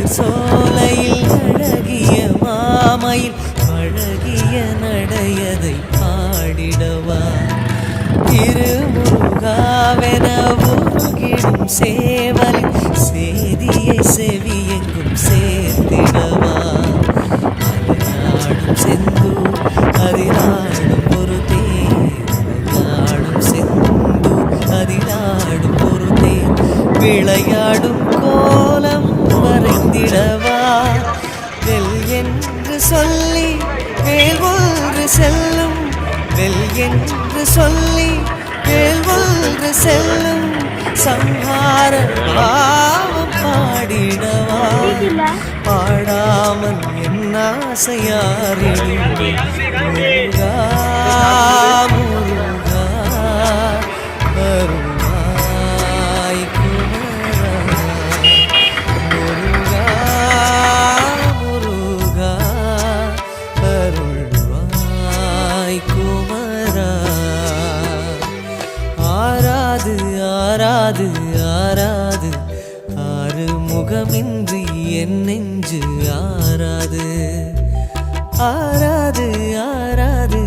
சோலையில் அழகிய மாமையில் அழகிய நடையதை பாடிடவா திருமுருகாவென உருகிடும் சேவலின் சேதியை செவியெங்கும் சேர்த்திடவா அலையாடும் செந்தூர் அதிலாடும் ஒரு தேர் அலையாடும் செந்தூர் அதிலாடும் ஒரு தேர் விளையாடும் கோலம் வரைந்திடவா வெல் என்று சொல்லி வேல் ஒன்று செல்லும் வெல் என்று சொல்லி வேல் ஒன்று செல்லும் சம்ஹார பாவம் பாடிடவா பாடாமல் என்ன ஆசையாரிடும் முருகா முருகா அருள்வாய் குமரா முருகா முருகா அருள்வாய் குமரா ஆராது ஆராது ஆராது ஆறு முகமின்றி என் நெஞ்சு ஆராது ஆராது ஆராது